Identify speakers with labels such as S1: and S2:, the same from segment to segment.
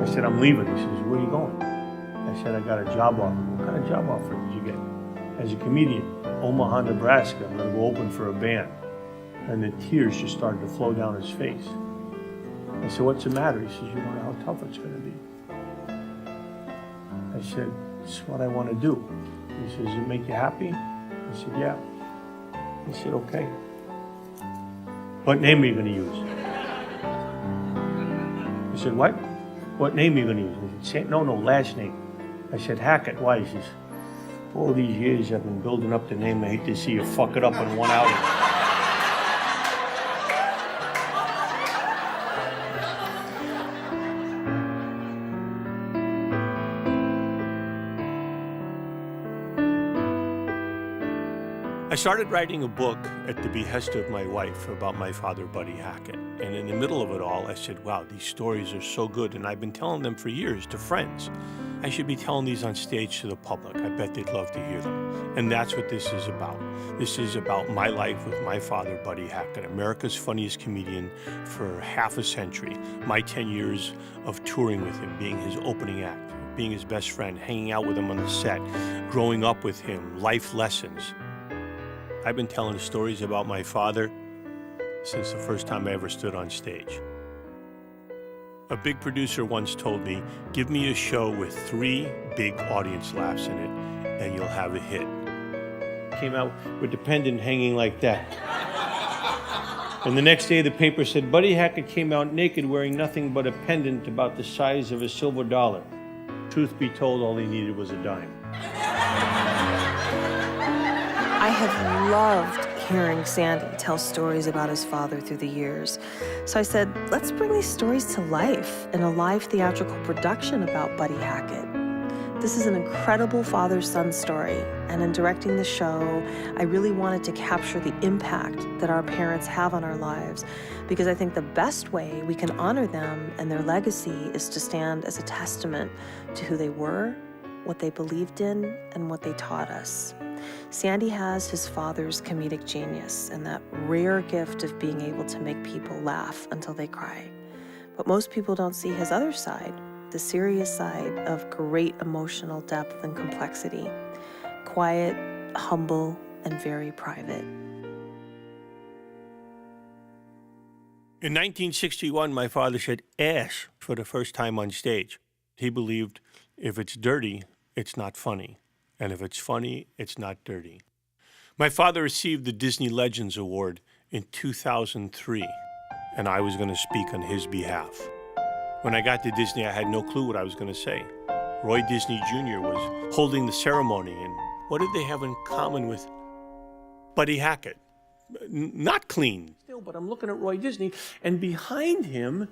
S1: I said, I'm leaving. He says, where are you going? I said, I got a job offer. What kind of job offer did you get? As a comedian, Omaha, Nebraska. I'm going to go open for a band. And the tears just started to flow down his face. I said, what's the matter? He says, you don't know how tough it's going to be. I said, it's what I want to do. He says, does it make you happy? I said, yeah. He said, okay. What name are you going to use? I said, what? What name are you going to use? He said, no, last name. I said, Hackett. Why? He says, all these years I've been building up the name. I hate to see you fuck it up in one outing. I started writing a book at the behest of my wife about my father, Buddy Hackett. And in the middle of it all, I said, wow, these stories are so good. And I've been telling them for years to friends. I should be telling these on stage to the public. I bet they'd love to hear them. And that's what this is about. This is about my life with my father, Buddy Hackett, America's funniest comedian for half a century. My 10 years of touring with him, being his opening act, being his best friend, hanging out with him on the set, growing up with him, life lessons. I've been telling stories about my father since the first time I ever stood on stage. A big producer once told me, give me a show with 3 big audience laughs in it, and you'll have a hit. Came out with the pendant hanging like that. And the next day the paper said, Buddy Hackett came out naked wearing nothing but a pendant about the size of a silver dollar. Truth be told, all he needed was a dime.
S2: I have loved hearing Sandy tell stories about his father through the years. So I said, let's bring these stories to life in a live theatrical production about Buddy Hackett. This is an incredible father-son story, and in directing the show, I really wanted to capture the impact that our parents have on our lives, because I think the best way we can honor them and their legacy is to stand as a testament to who they were, what they believed in, and what they taught us. Sandy has his father's comedic genius and that rare gift of being able to make people laugh until they cry. But most people don't see his other side, the serious side of great emotional depth and complexity. Quiet, humble, and very private.
S1: In 1961, my father said ass for the first time on stage. He believed if it's dirty, it's not funny. And if it's funny, it's not dirty. My father received the Disney Legends Award in 2003, and I was going to speak on his behalf. When I got to Disney, I had no clue what I was going to say. Roy Disney Jr. was holding the ceremony, and what did they have in common with Buddy Hackett? Not clean. Still, but I'm looking at Roy Disney, and behind him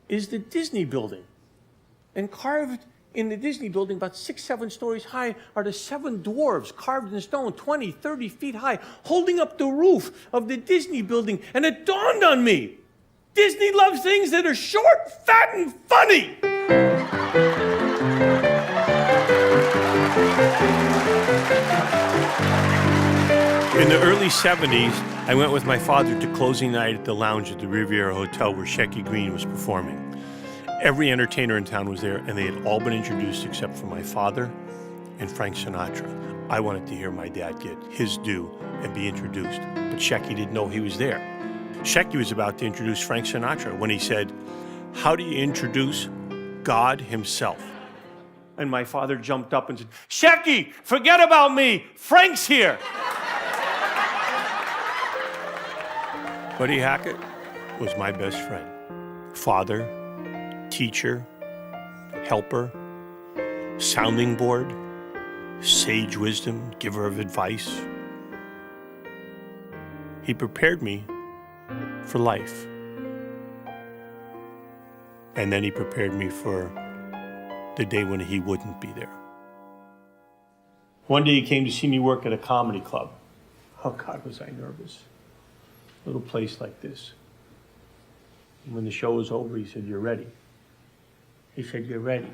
S1: is the Disney building. And carved in the Disney building, about 6, 7 stories high, are the 7 dwarves carved in stone, 20, 30 feet high, holding up the roof of the Disney building. And it dawned on me, Disney loves things that are short, fat, and funny. In the early 70s, I went with my father to closing night at the lounge at the Riviera Hotel where Shecky Greene was performing. Every entertainer in town was there, and they had all been introduced except for my father and Frank Sinatra. I wanted to hear my dad get his due and be introduced, but Shecky didn't know he was there. Shecky was about to introduce Frank Sinatra when he said, how do you introduce God himself? And my father jumped up and said, Shecky, forget about me, Frank's here. Buddy Hackett was my best friend, father, teacher, helper, sounding board, sage wisdom, giver of advice. He prepared me for life. And then he prepared me for the day when he wouldn't be there. One day he came to see me work at a comedy club. Oh God, was I nervous. Little place like this. And when the show was over, he said, you're ready. He said, you're ready.